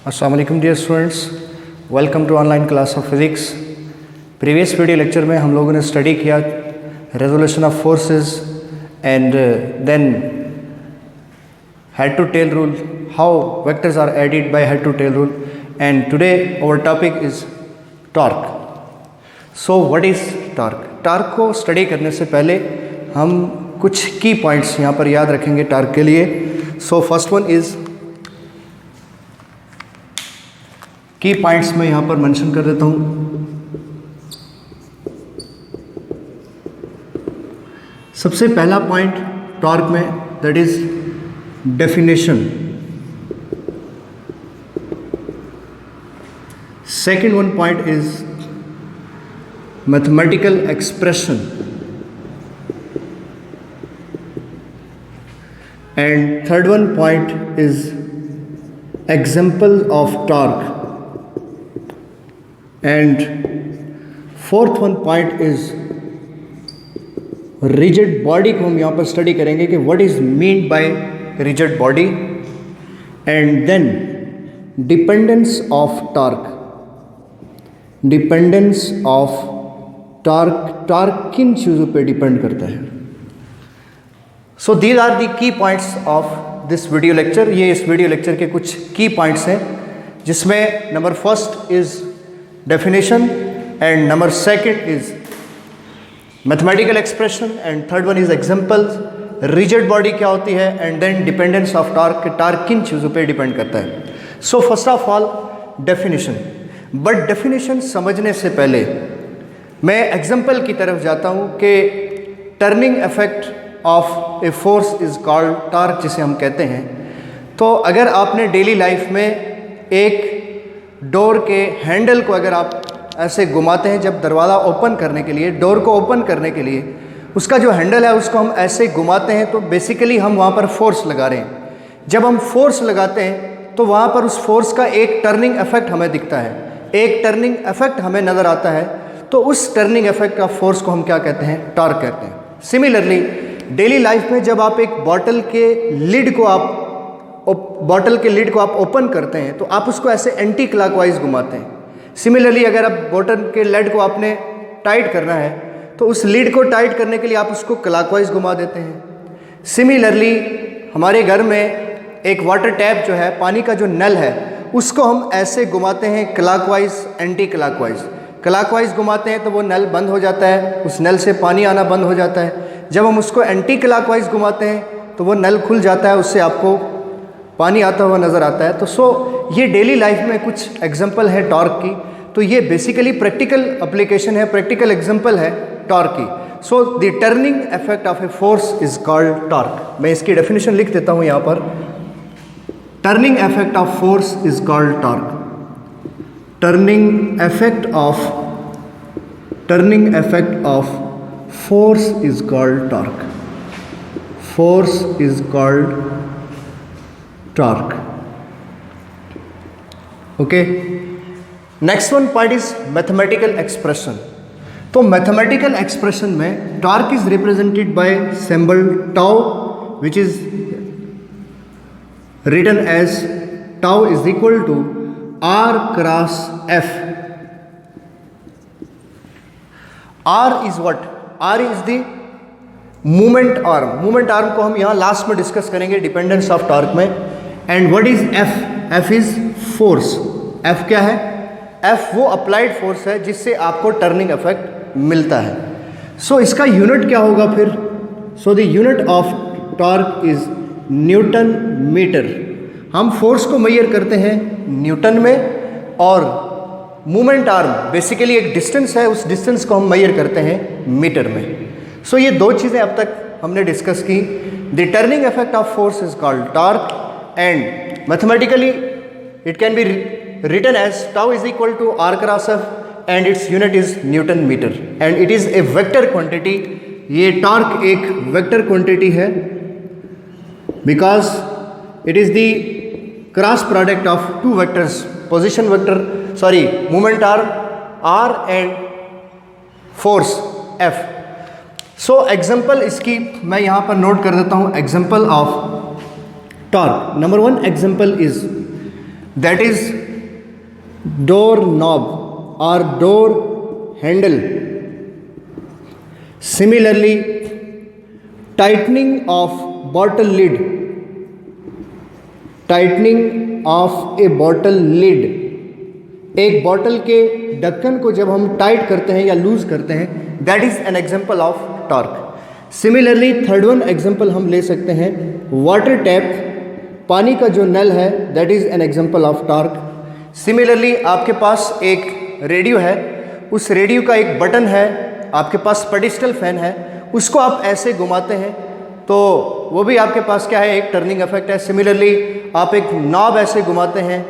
अस्सलाम वालेकुम dear students, welcome to online class of physics. Previous video lecture में हम लोगों ने स्टडी किया resolution of forces and then head to tail rule, how vectors are added by head to tail rule, and today our topic is torque. So what is torque? Torque को study करने से पहले हम कुछ की points यहाँ पर याद रखेंगे टॉर्क के लिए। सो फर्स्ट वन इज़ की पॉइंट्स मैं यहाँ पर मेंशन कर देता हूँ। सबसे पहला पॉइंट टॉर्क में that is definition. Second one point is mathematical expression and third one point is example of torque and fourth one point is rigid body को हम यहाँ पर स्टडी करेंगे कि what is meant by rigid body, and then dependence of torque। dependence of torque किन चीज़ों पे depend करता है? So these are the key points of this video lecture। ये इस वीडियो लेक्चर के कुछ की पॉइंट्स हैं, जिसमें number first is definition and number second is mathematical expression and third one is examples। rigid body क्या होती है and then dependence of torque, torque किन चीज़ों पे डिपेंड करता है। so first of all definition, but definition समझने से पहले मैं example की तरफ जाता हूँ कि turning effect of a force is called torque, जिसे हम कहते हैं। तो अगर आपने डेली लाइफ में एक डोर के हैंडल को अगर आप ऐसे घुमाते हैं, जब दरवाज़ा ओपन करने के लिए, डोर को ओपन करने के लिए उसका जो हैंडल है उसको हम ऐसे घुमाते हैं, तो बेसिकली हम वहाँ पर फोर्स लगा रहे हैं। जब हम फोर्स लगाते हैं तो वहाँ पर उस फोर्स का एक टर्निंग इफेक्ट हमें दिखता है, एक टर्निंग इफेक्ट हमें नज़र आता है। तो उस टर्निंग इफेक्ट का फोर्स को हम क्या कहते हैं? टॉर्क कहते हैं। सिमिलरली डेली लाइफ में जब आप एक बॉटल के लिड को आप ओपन करते हैं तो आप उसको ऐसे एंटी क्लॉकवाइज घुमाते हैं। सिमिलरली अगर आप बॉटल के लिड को आपने टाइट करना है तो उस लिड को टाइट करने के लिए आप उसको क्लॉकवाइज घुमा देते हैं। सिमिलरली हमारे घर में एक वाटर टैप जो है, पानी का जो नल है, उसको हम ऐसे घुमाते हैं क्लॉकवाइज एंटी क्लॉकवाइज। क्लॉकवाइज घुमाते हैं तो वो नल बंद हो जाता है, उस नल से पानी आना बंद हो जाता है। जब हम उसको एंटी क्लॉकवाइज घुमाते हैं तो वो नल खुल जाता है, उससे आपको पानी आता हुआ नज़र आता है। तो ये डेली लाइफ में कुछ एग्जांपल है टॉर्क की। तो ये बेसिकली प्रैक्टिकल एप्लीकेशन है, प्रैक्टिकल एग्जांपल है टॉर्क की। So the turning effect of a force is called torque. मैं इसकी डेफिनेशन लिख देता हूँ यहाँ पर। Turning effect of force is called torque. Turning effect of force is called torque. Force is called torque। okay, next one point is mathematical expression। तो mathematical expression में torque is represented by symbol tau, which is written as tau is equal to r cross f। r is what? r is the movement arm. Movement arm को हम यहाँ last में discuss करेंगे dependence of torque में। And what is F? F is force. F क्या है? F वो applied force है जिससे आपको टर्निंग इफेक्ट मिलता है। सो इसका यूनिट क्या होगा फिर? So the unit of torque is Newton metre. हम फोर्स को मेजर करते हैं न्यूटन में, और मूवमेंट आर्म बेसिकली एक डिस्टेंस है, उस डिस्टेंस को हम मेजर करते हैं मीटर में। सो ये दो चीज़ें अब तक हमने डिस्कस की। The turning effect of force is called torque, and mathematically it can be written as tau is equal to R cross F, and its unit is Newton metre, and it is a vector quantity. ये torque एक vector quantity है because it is the cross product of two vectors, position vector movement arm R and force F. So example इसकी मैं यहाँ पर note कर देता हूँ। Example of torque, number one example is that is door knob or door handle. Similarly, tightening of bottle lid, tightening of a bottle lid, एक bottle के ढक्कन को जब हम टाइट करते हैं या लूज करते हैं, that is an example of torque. Similarly third one example हम ले सकते हैं वाटर टैप, पानी का जो नल है, that is an example of torque. Similarly आपके पास एक रेडियो है, उस रेडियो का एक बटन है, आपके पास पेडिस्टल फैन है, उसको आप ऐसे घुमाते हैं तो वो भी आपके पास क्या है, एक टर्निंग इफेक्ट है. सिमिलरली आप एक नॉब ऐसे घुमाते हैं,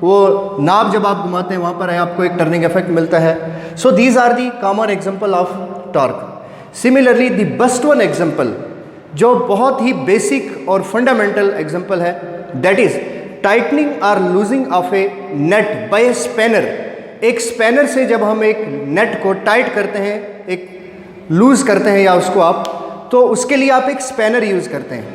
वो नॉब जब आप घुमाते हैं वहाँ पर आपको एक टर्निंग इफेक्ट मिलता है. So these are the common example of torque. Similarly the best one example जो बहुत ही बेसिक और फंडामेंटल एग्जांपल है, दैट इज टाइटनिंग और loosing of a nut by a spanner. एक स्पैनर से जब हम एक नेट को टाइट करते हैं, एक लूज करते हैं या उसको आप, तो उसके लिए आप एक स्पैनर यूज़ करते हैं.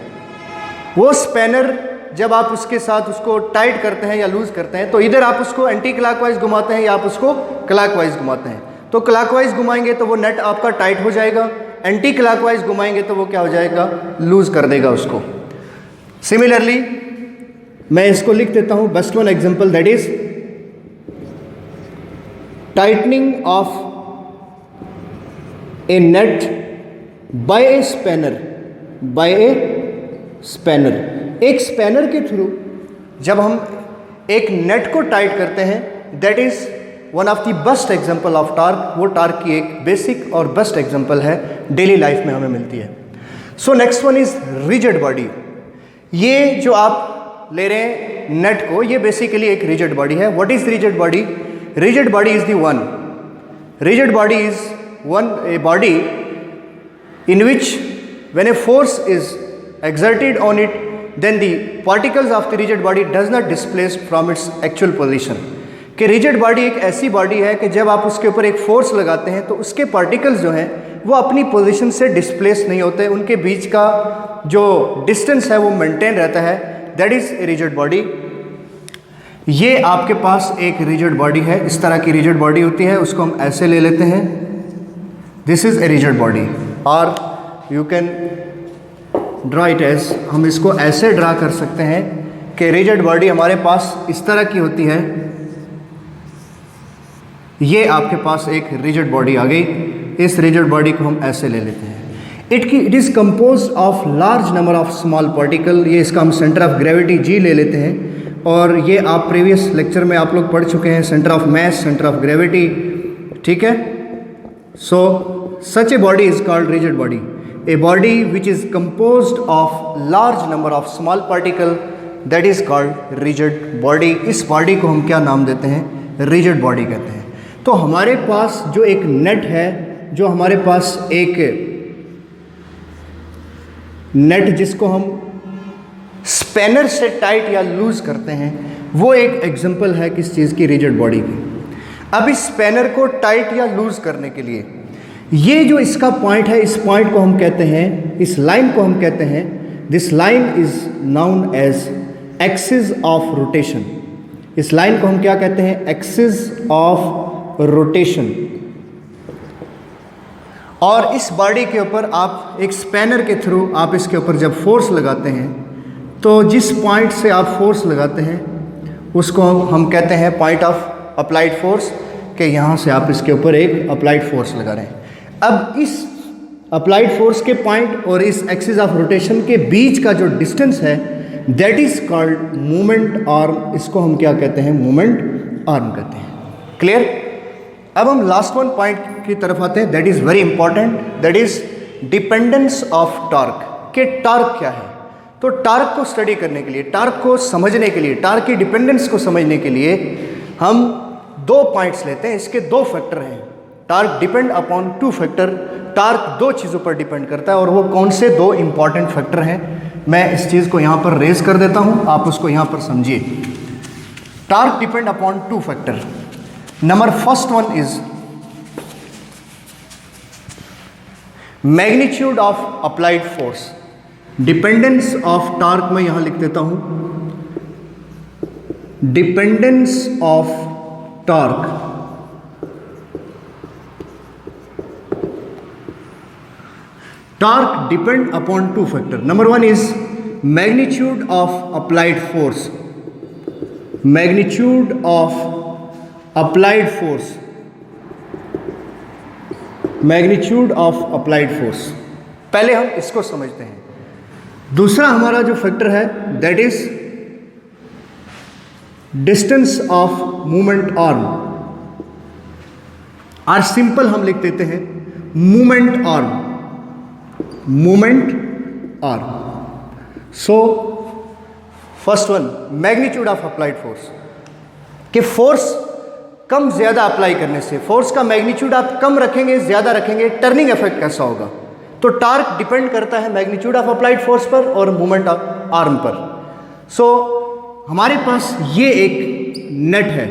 वो स्पैनर जब आप उसके साथ उसको टाइट करते हैं या लूज करते हैं, तो इधर आप उसको एंटी क्लॉकवाइज घुमाते हैं या आप उसको क्लॉकवाइज घुमाते हैं. तो क्लॉकवाइज घुमाएंगे तो वो नेट आपका टाइट हो जाएगा, एंटी क्लॉकवाइज घुमाएंगे तो वो क्या हो जाएगा, लूज कर देगा उसको. सिमिलरली मैं इसको लिख देता हूं, best one example that is tightening of a nut by a spanner, by a spanner. एक स्पैनर के थ्रू जब हम एक नेट को टाइट करते हैं, that is one of the best example of torque. वो टॉर्क की एक बेसिक और बेस्ट एग्जांपल है, डेली लाइफ में हमें मिलती है. So next one is rigid body. ये जो आप ले रहे हैं नेट को, ये बेसिकली एक रिजिड बॉडी है. What is rigid body? Rigid body is the one, rigid body is one a body in which when a force is exerted on it, then the particles of the rigid body does not displace from its actual position. कि rigid body एक ऐसी body है कि जब आप उसके ऊपर एक फोर्स लगाते हैं तो उसके पार्टिकल्स जो हैं वो अपनी पोजीशन से डिस्प्लेस नहीं होते, उनके बीच का जो डिस्टेंस है वो मेंटेन रहता है. That is a rigid body. ये आपके पास एक रिजिड बॉडी है, इस तरह की रिजिड बॉडी होती है, उसको हम ऐसे ले लेते हैं, this is a rigid body. और you can draw it as, हम इसको ऐसे ड्रा कर सकते हैं कि रिजिड बॉडी हमारे पास इस तरह की होती है. ये आपके पास एक रिजिड बॉडी आ गई. इस रिजिड बॉडी को हम ऐसे ले लेते हैं. It is compose of large number of small particle. ये इसका हम सेंटर ऑफ ग्रेविटी जी ले लेते हैं, और ये आप प्रीवियस लेक्चर में आप लोग पढ़ चुके हैं, centre of mass, centre of gravity. ठीक है. सो such a body is called rigid body. A body which is composed of large number of small particle, that is called rigid body. इस body को हम क्या नाम देते हैं? rigid body कहते हैं. तो हमारे पास जो एक नेट है, जो हमारे पास एक नेट जिसको हम स्पैनर से टाइट या लूज करते हैं, वो एक एग्जांपल है किस चीज़ की? रिजिड बॉडी की. अब इस स्पैनर को टाइट या लूज करने के लिए ये जो इसका पॉइंट है, इस पॉइंट को हम कहते हैं, इस लाइन को हम कहते हैं, this line is known as axis of rotation. इस लाइन को हम क्या कहते हैं? Axis of rotation. और इस बॉडी के ऊपर आप एक स्पैनर के थ्रू आप इसके ऊपर जब फोर्स लगाते हैं, तो जिस पॉइंट से आप फोर्स लगाते हैं उसको हम कहते हैं पॉइंट ऑफ अप्लाइड फोर्स, कि यहाँ से आप इसके ऊपर एक अप्लाइड फोर्स लगा रहे हैं. अब इस अप्लाइड फोर्स के पॉइंट और इस एक्सिस ऑफ रोटेशन के बीच का जो डिस्टेंस है, that is called moment arm. इसको हम क्या कहते हैं? मोमेंट आर्म कहते हैं. क्लियर? अब हम लास्ट वन पॉइंट की तरफ आते हैं, that is very important, that is dependence of torque. कि टॉर्क क्या है? तो टॉर्क को स्टडी करने के लिए, टॉर्क को समझने के लिए, टॉर्क की डिपेंडेंस को समझने के लिए हम दो पॉइंट्स लेते हैं. इसके दो फैक्टर हैं. Torque depend upon two factor. Torque दो चीज़ों पर डिपेंड करता है, और वो कौन से दो इंपॉर्टेंट फैक्टर हैं? मैं इस चीज़ को यहाँ पर रेज कर देता हूँ, आप उसको यहाँ पर समझिए. Torque depend upon two factor. Number first one is magnitude of applied force. Dependence of torque मैं यहाँ लिख देता हूँ, dependence of torque, torque depend upon two factor. Number one is magnitude of applied force, magnitude of applied force, magnitude of applied force. पहले हम इसको समझते हैं. दूसरा हमारा जो फैक्टर है that is distance of movement arm, और सिंपल हम लिख देते हैं movement arm, movement arm. So first one, magnitude of applied force, कि फोर्स कम ज़्यादा अप्लाई करने से, फोर्स का मैग्नीट्यूड आप कम रखेंगे ज़्यादा रखेंगे, टर्निंग इफेक्ट कैसा होगा. तो टार्क डिपेंड करता है मैग्नीट्यूड ऑफ अप्लाइड फोर्स पर और मूवमेंट ऑफ आर्म पर. सो हमारे पास ये एक नेट है,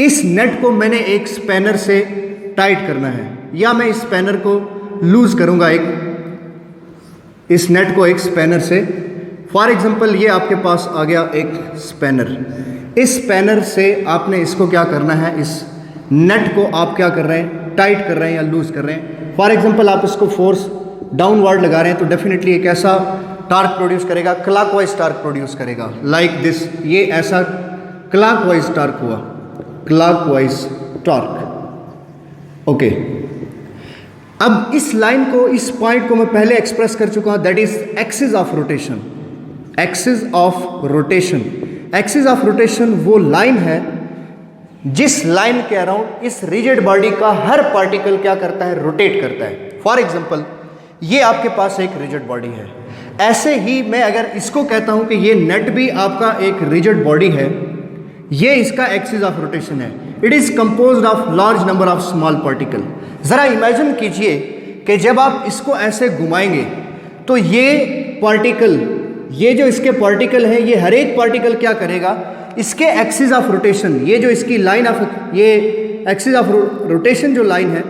इस नेट को मैंने एक स्पैनर से टाइट करना है, या मैं इस स्पैनर को लूज करूंगा, इस नेट को एक स्पैनर से. फॉर एग्जांपल ये आपके पास आ गया एक स्पैनर, इस स्पैनर से आपने इसको क्या करना है, इस नेट को आप क्या कर रहे हैं, टाइट कर रहे हैं या लूज कर रहे हैं. फॉर एग्जांपल आप इसको फोर्स डाउनवर्ड लगा रहे हैं तो डेफिनेटली एक ऐसा टार्क प्रोड्यूस करेगा, क्लॉकवाइज टार्क प्रोड्यूस करेगा, लाइक दिस. ये ऐसा क्लॉकवाइज टार्क हुआ, क्लॉकवाइज टार्क. ओके, अब इस लाइन को, इस पॉइंट को मैं पहले एक्सप्रेस कर चुका हूं, that is axis of rotation. Axis of rotation, axis of rotation वो लाइन है जिस लाइन के अराउंड इस रिजिड बॉडी का हर पार्टिकल क्या करता है, रोटेट करता है. फॉर एग्जांपल ये आपके पास एक रिजिड बॉडी है, ऐसे ही मैं अगर इसको कहता हूं कि ये नेट भी आपका एक रिजिड बॉडी है, ये इसका एक्सिस ऑफ रोटेशन है. It is composed of large number of small particle. जरा इमेजिन कीजिए कि जब आप इसको ऐसे घुमाएंगे तो ये पार्टिकल, ये जो इसके पार्टिकल हैं, ये हर एक पार्टिकल क्या करेगा, इसके एक्सिस ऑफ रोटेशन, ये जो इसकी लाइन ऑफ, ये एक्सिस ऑफ रोटेशन जो लाइन है,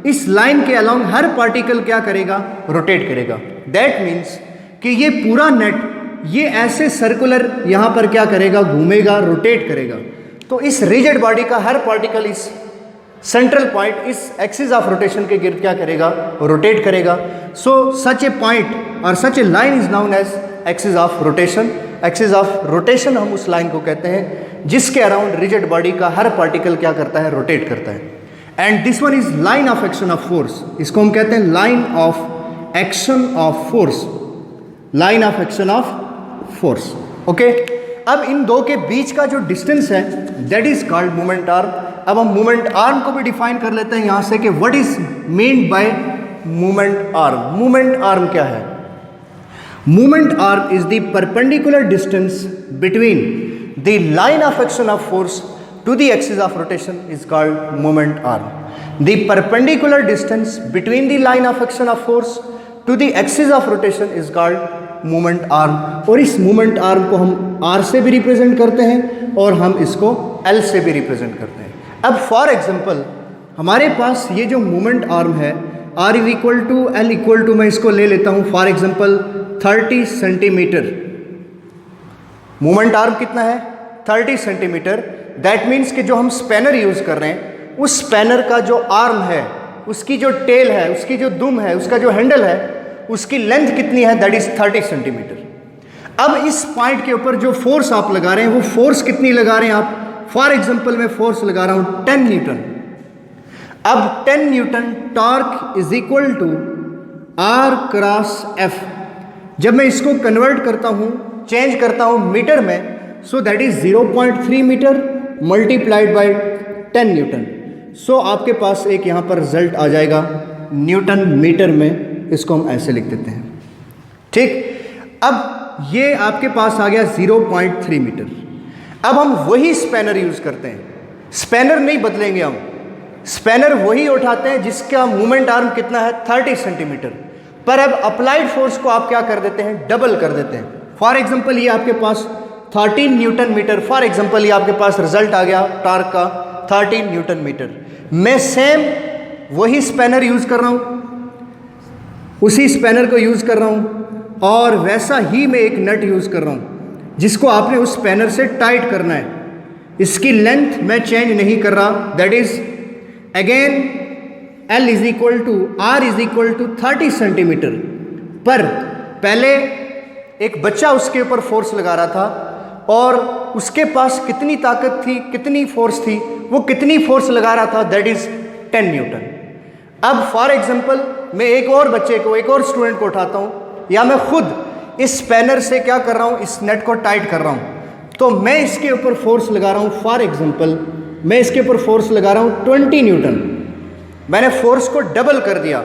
इस लाइन के अलोंग हर पार्टिकल क्या करेगा, रोटेट करेगा. दैट मीन्स कि ये पूरा नेट ये ऐसे सर्कुलर यहाँ पर क्या करेगा, घूमेगा, रोटेट करेगा. तो इस रिजिड बॉडी का हर पार्टिकल इस सेंट्रल पॉइंट, इस एक्सिस ऑफ रोटेशन के गिर्द क्या करेगा, रोटेट करेगा. सो सच ए पॉइंट और such a line is known as axis of rotation. Axis of rotation हम उस लाइन को कहते हैं जिसके अराउंड रिजिड बॉडी का हर पार्टिकल क्या करता है, रोटेट करता है. And this one is line of action of force, इसको हम कहते हैं line of action of force, line of action of force. Okay, अब इन दो के बीच का जो डिस्टेंस है that is called movement arm. अब हम मूवमेंट आर्म को भी डिफाइन कर लेते हैं यहां से कि what is mean by movement arm. Movement arm क्या है? Movement arm is the perpendicular distance between the line of action of force to the axis of rotation is called moment arm. The perpendicular distance between the line of action of force to the axis of rotation is called moment arm. और इस moment arm को हम R से भी represent करते हैं और हम इसको L से भी रिप्रेजेंट करते हैं. अब फॉर एग्जांपल हमारे पास ये जो moment arm है R is equal to L equal to, मैं इसको ले लेता हूँ for example 30 centimetre. moment arm कितना है? 30 सेंटीमीटर. दैट मीन्स कि जो हम स्पैनर यूज़ कर रहे हैं उस स्पैनर का जो आर्म है, उसकी जो टेल है, उसकी जो दुम है, उसका जो हैंडल है, उसकी लेंथ कितनी है, दैट इज 30 सेंटीमीटर. अब इस पॉइंट के ऊपर जो फोर्स आप लगा रहे हैं वो फोर्स कितनी लगा रहे हैं आप? फॉर एग्जांपल मैं फोर्स लगा रहा हूं 10 न्यूटन. अब 10 newton torque is equal to R cross F. जब मैं इसको कन्वर्ट करता हूं, चेंज करता हूं मीटर में, so that is 0.3 metre multiplied by 10 newton. So आपके पास एक यहाँ पर रिजल्ट आ जाएगा न्यूटन मीटर में, इसको हम ऐसे लिख देते हैं. ठीक, अब ये आपके पास आ गया 0.3 मीटर. अब हम वही स्पैनर यूज़ करते हैं, स्पैनर नहीं बदलेंगे हम, स्पैनर वही उठाते हैं जिसका मूवमेंट आर्म कितना है, 30 सेंटीमीटर. पर अब अप्लाइड फोर्स को आप क्या कर देते हैं, डबल कर देते हैं. फॉर एग्जाम्पल ये आपके पास 13 न्यूटन मीटर, फॉर एग्जांपल ये आपके पास रिजल्ट आ गया टॉर्क का 13 न्यूटन मीटर. मैं सेम वही स्पैनर यूज़ कर रहा हूँ, उसी स्पैनर को यूज़ कर रहा हूँ और वैसा ही मैं एक नट यूज़ कर रहा हूँ जिसको आपने उस स्पैनर से टाइट करना है। इसकी लेंथ मैं चेंज नहीं कर रहा, that is again L is equal to R is equal to 30 centimetre. पर पहले एक बच्चा उसके ऊपर फोर्स लगा रहा था और उसके पास कितनी ताकत थी, कितनी फोर्स थी, वो कितनी फोर्स लगा रहा था, दैट इज 10 न्यूटन। अब फॉर एग्जांपल मैं एक और बच्चे को, एक और स्टूडेंट को उठाता हूँ, या मैं खुद इस स्पैनर से क्या कर रहा हूँ, इस नेट को टाइट कर रहा हूँ, तो मैं इसके ऊपर फोर्स लगा रहा हूँ, फॉर एग्जांपल मैं इसके ऊपर फोर्स लगा रहा हूँ 20 न्यूटन। मैंने फोर्स को डबल कर दिया।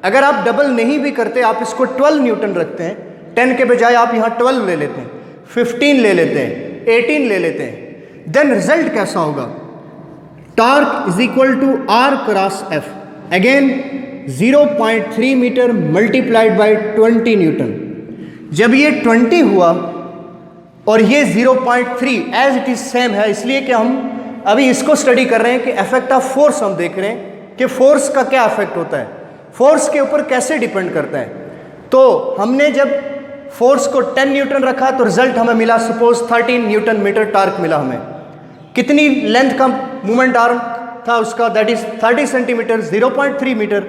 अगर आप डबल नहीं भी करते, आप इसको 12 न्यूटन रखते हैं, 10 के बजाय आप यहाँ 12 ले लेते हैं, 15 ले लेते हैं, 18 ले लेते हैं, देन रिजल्ट कैसा होगा? Torque is equal to R cross F, again 0.3 metre multiplied by 20 newton. जब ये 20 हुआ और ये 0.3 एज इट इज सेम है, इसलिए कि हम अभी इसको स्टडी कर रहे हैं कि इफेक्ट ऑफ फोर्स हम देख रहे हैं कि फोर्स का क्या इफेक्ट होता है, फोर्स के ऊपर कैसे डिपेंड करता है। तो हमने जब फोर्स को 10 न्यूटन रखा तो रिजल्ट हमें मिला, सपोज 13 न्यूटन मीटर टॉर्क मिला हमें। कितनी लेंथ का मूवमेंट आर्म था उसका, that is 30 centimetre, 0.3 metre,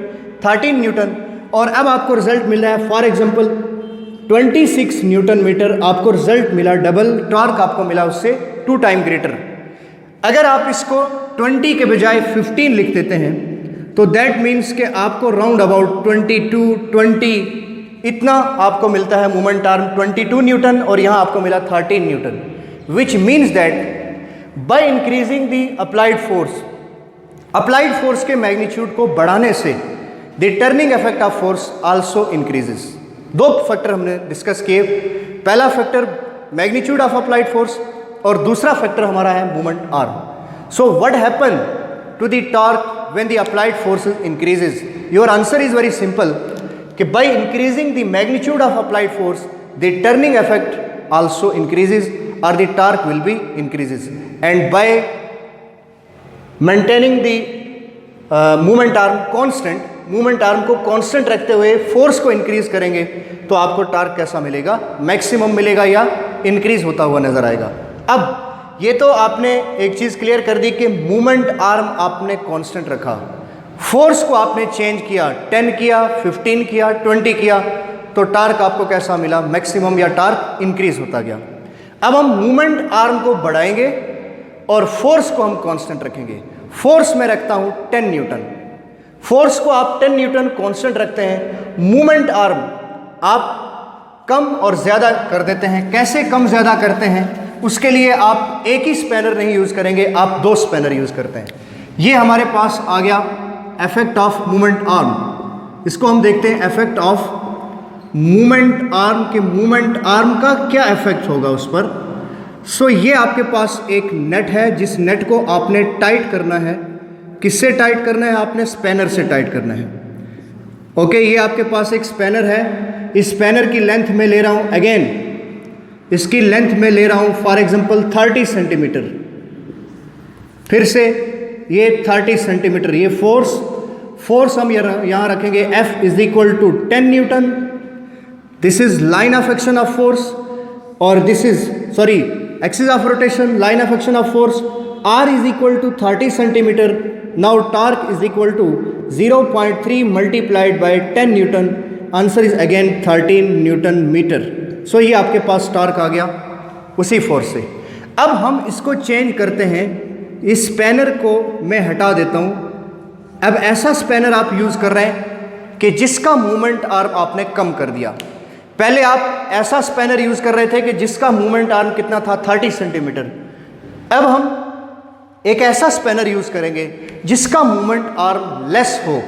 13 newton. और अब आपको रिजल्ट मिल रहा है फॉर एग्जांपल 26 न्यूटन मीटर, आपको रिजल्ट मिला, डबल टॉर्क आपको मिला उससे 2 टाइम ग्रेटर। अगर आप इसको 20 के बजाय 15 लिख देते हैं तो दैट मीन्स कि आपको राउंड अबाउट 20 इतना आपको मिलता है मूवमेंट आर्म, 22 न्यूटन, और यहाँ आपको मिला 13 newton, which means that by increasing the applied force के मैग्नीट्यूड को बढ़ाने से the turning effect of force also increases. 2 factor हमने डिस्कस किए, पहला factor magnitude of applied force और दूसरा फैक्टर हमारा है movement arm. So what happen to the torque when the applied force increases? Your answer is very simple कि by increasing the magnitude of applied force the turning effect also increases और the torque will be increases, and bye maintaining the movement arm constant, movement arm को constant रखते हुए force को increase करेंगे तो आपको torque कैसा मिलेगा? मैक्सिमम मिलेगा या इंक्रीज होता हुआ नजर आएगा। अब ये तो आपने एक चीज़ क्लियर कर दी कि मूवमेंट आर्म आपने कांस्टेंट रखा, फोर्स को आपने चेंज किया, 10 किया, 15 किया, 20 किया, तो टॉर्क आपको कैसा मिला? मैक्सिमम या टॉर्क इंक्रीज होता गया। अब हम मूवमेंट आर्म को बढ़ाएंगे और फोर्स को हम कांस्टेंट रखेंगे। फोर्स में रखता हूँ 10 न्यूटन, फोर्स को आप 10 न्यूटन कांस्टेंट रखते हैं, मूवमेंट आर्म आप कम और ज़्यादा कर देते हैं। कैसे कम ज़्यादा करते हैं? उसके लिए आप एक ही स्पैनर नहीं यूज़ करेंगे, आप 2 स्पैनर यूज़ करते हैं। ये हमारे पास आ गया इफेक्ट ऑफ मूवमेंट आर्म। इसको हम देखते हैं इफेक्ट ऑफ मूवमेंट आर्म के मूवमेंट आर्म का क्या इफेक्ट होगा उस पर। सो ये आपके पास एक नेट है, जिस नेट को आपने टाइट करना है। किससे टाइट करना है? आपने स्पैनर से टाइट करना है। ओके, ये आपके पास एक स्पैनर है, इस स्पैनर की लेंथ में ले रहा हूँ, अगेन इसकी लेंथ में ले रहा हूँ फॉर एग्जांपल 30 सेंटीमीटर। फिर से ये 30 सेंटीमीटर, ये फोर्स हम यहाँ रखेंगे F is equal to 10 newton. This is line of action of force, और this is sorry axis of rotation, line of action of force. R is equal to 30 centimetre. Now torque is equal to 0.3 multiplied by 10 newton, answer is again 13 newton metre. So ये आपके पास torque आ गया उसी force से। अब हम इसको change करते हैं, इस स्पैनर को मैं हटा देता हूँ। अब ऐसा स्पैनर आप यूज़ कर रहे हैं कि जिसका मूवमेंट आर्म आपने कम कर दिया। पहले आप ऐसा स्पैनर यूज़ कर रहे थे कि जिसका मूवमेंट आर्म कितना था? 30 सेंटीमीटर। अब हम एक ऐसा स्पैनर यूज़ करेंगे जिसका मूवमेंट आर्म लेस हो,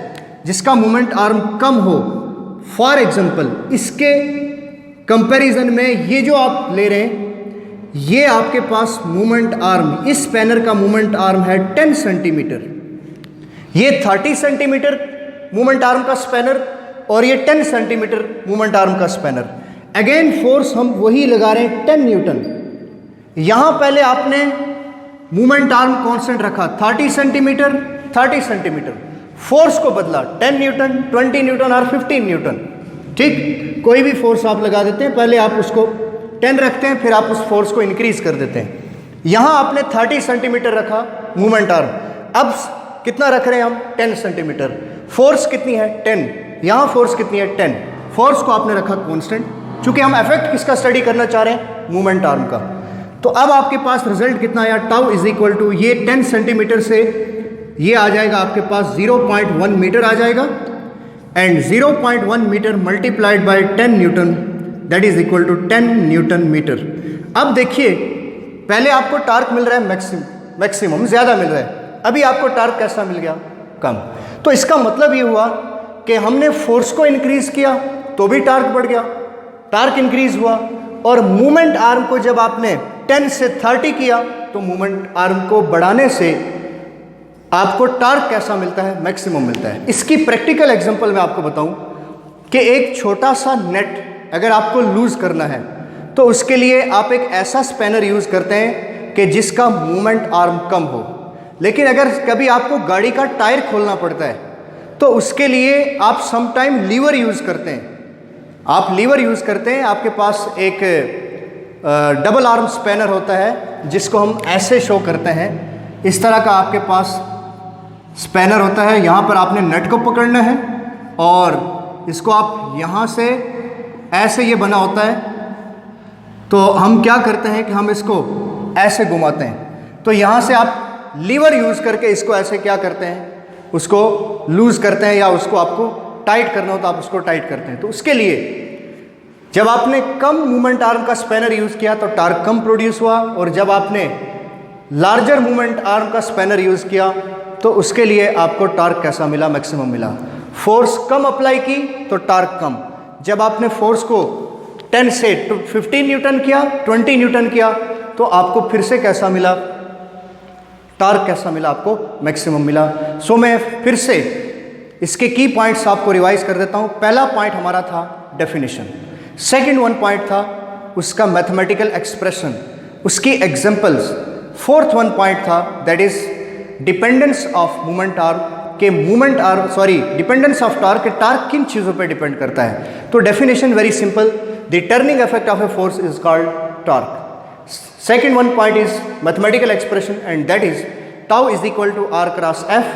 जिसका मूवमेंट आर्म कम हो। फॉर एग्जांपल इसके कंपैरिजन में ये जो आप ले रहे हैं, ये आपके पास मूवमेंट आर्म, इस स्पैनर का मूवमेंट आर्म है 10 सेंटीमीटर, ये 30 सेंटीमीटर मूवमेंट आर्म का स्पैनर और ये 10 सेंटीमीटर मूवमेंट आर्म का स्पैनर। अगेन फोर्स हम वही लगा रहे हैं 10 न्यूटन। यहाँ पहले आपने मूवमेंट आर्म कांस्टेंट रखा 30 सेंटीमीटर, 30 सेंटीमीटर, फोर्स को बदला 10 न्यूटन, 20 न्यूटन और 15 न्यूटन। ठीक, कोई भी फोर्स आप लगा देते हैं, पहले आप उसको 10 रखते हैं, फिर आप उस फोर्स को इंक्रीज कर देते हैं। यहाँ आपने 30 सेंटीमीटर रखा मूवमेंट आर्म, अब कितना रख रहे हैं हम? 10 सेंटीमीटर। फोर्स कितनी है? 10। यहाँ फोर्स कितनी है? 10। फोर्स को आपने रखा कांस्टेंट, क्योंकि हम इफेक्ट किसका स्टडी करना चाह रहे हैं? मूवमेंट आर्म का। तो अब आपके पास रिजल्ट कितना आया? टाउ इज इक्वल टू, ये 10 सेंटीमीटर से ये आ जाएगा आपके पास 0.1 मीटर आ जाएगा, and 0.1 metre multiplied by 10 newton, that is equal to 10 newton metre. अब देखिए, पहले आपको टार्क मिल रहा है मैक्सिमम ज़्यादा मिल रहा है, अभी आपको टार्क कैसा मिल गया? कम। तो इसका मतलब ये हुआ कि हमने फोर्स को इंक्रीज किया तो भी टार्क बढ़ गया, टार्क इंक्रीज हुआ, और मूवमेंट आर्म को जब आपने 10 से 30 किया तो मूवमेंट आर्म को बढ़ाने से आपको टार्क कैसा मिलता है? मैक्सिमम मिलता है। इसकी प्रैक्टिकल एग्जांपल मैं आपको बताऊं कि एक छोटा सा नेट अगर आपको लूज करना है तो उसके लिए आप एक ऐसा स्पैनर यूज़ करते हैं कि जिसका मूवमेंट आर्म कम हो, लेकिन अगर कभी आपको गाड़ी का टायर खोलना पड़ता है तो उसके लिए आप समटाइम लीवर यूज़ करते हैं। आप लीवर यूज़ करते हैं, आपके पास एक डबल आर्म स्पैनर होता है जिसको हम ऐसे शो करते हैं, इस तरह का आपके पास स्पैनर होता है। यहाँ पर आपने नट को पकड़ना है और इसको आप यहाँ से ऐसे, ये बना होता है, तो हम क्या करते हैं कि हम इसको ऐसे घुमाते हैं, तो यहाँ से आप लीवर यूज़ करके इसको ऐसे क्या करते हैं? उसको लूज़ करते हैं, या उसको आपको टाइट करना हो तो आप उसको टाइट करते हैं। तो उसके लिए जब आपने कम मूवमेंट आर्म का स्पैनर यूज़ किया तो टार्क कम प्रोड्यूस हुआ, और जब आपने लार्जर मूवमेंट आर्म का स्पैनर यूज़ किया तो उसके लिए आपको टार्क कैसा मिला? मैक्सिमम मिला। फोर्स कम अप्लाई की तो टार्क कम। जब आपने फोर्स को 10 से 15 न्यूटन किया, 20 न्यूटन किया, तो आपको फिर से कैसा मिला? टार्क कैसा मिला? आपको मैक्सिमम मिला। सो मैं फिर से इसके की पॉइंट्स आपको रिवाइज कर देता हूँ। पहला पॉइंट हमारा था डेफिनेशन, सेकंड वन पॉइंट था उसका मैथमेटिकल एक्सप्रेशन, उसकी एग्जांपल्स, फोर्थ वन पॉइंट था that is dependence of movement arm के डिपेंडेंस ऑफ टार्क के टार्क किन चीज़ों पे डिपेंड करता है। तो definition very simple, the turning effect of a force is called torque. Second one point is mathematical expression, and that is tau is equal to r cross f,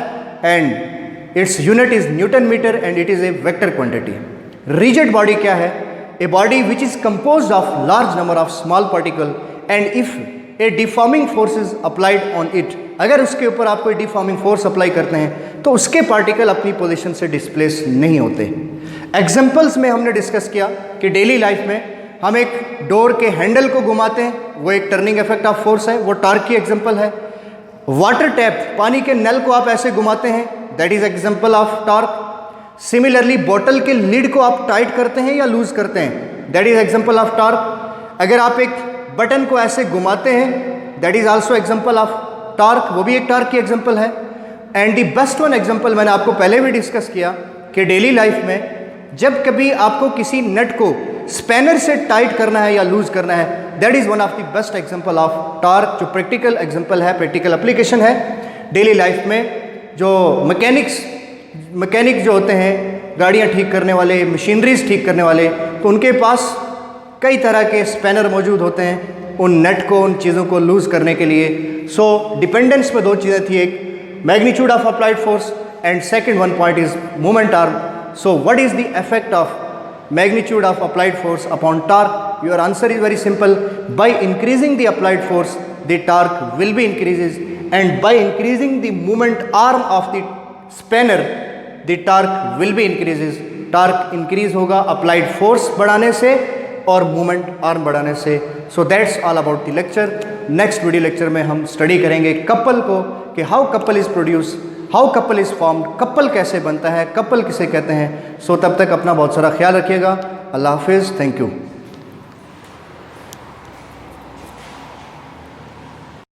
and its unit is Newton meter, and it is a vector quantity. Rigid body क्या है? A body which is composed of large number of small particle, and if a deforming force is applied on it, अगर उसके ऊपर आप कोई deforming force apply करते हैं तो उसके पार्टिकल अपनी पोजीशन से डिस्प्लेस नहीं होते। एग्जांपल्स में हमने डिस्कस किया कि डेली लाइफ में हम एक डोर के हैंडल को घुमाते हैं, वो एक टर्निंग इफेक्ट ऑफ फोर्स है, वो टार्क की एग्जांपल है। वाटर टैप, पानी के नल को आप ऐसे घुमाते हैं, that is example of torque. Similarly bottle के लिड को आप टाइट करते हैं या लूज करते हैं, that is example of torque. अगर आप एक बटन को ऐसे घुमाते हैं, that is also example of torque, वो भी एक टार्क की एग्जांपल है। And the best one example मैंने आपको पहले भी डिस्कस किया कि डेली लाइफ में जब कभी आपको किसी नट को स्पैनर से टाइट करना है या लूज करना है, that is one of the best example of torque, जो प्रैक्टिकल एग्जांपल है, प्रैक्टिकल एप्लीकेशन है डेली लाइफ में। जो मैकेनिक जो होते हैं, गाड़ियां ठीक करने वाले, मशीनरीज ठीक करने वाले, तो उनके पास कई तरह के स्पैनर मौजूद होते हैं उन नेट को, उन चीज़ों को लूज करने के लिए। सो डिपेंडेंस में दो चीज़ें थी, एक magnitude of applied force and second one point is movement arm. So what is the effect of magnitude of applied force upon torque? Your answer is very simple. By increasing the applied force, the torque will be increases, and by increasing the movement arm of the spanner, the torque will be increases. Torque increase होगा applied force बढ़ाने से और movement arm बढ़ाने से। So that's all about the lecture. Next video lecture में हम study करेंगे couple को, कि how couple is produced, how couple is formed, couple कैसे बनता है, कपल किसे कहते हैं। सो तब तक अपना बहुत सारा ख्याल रखिएगा। अल्लाह हाफिज़, थैंक यू।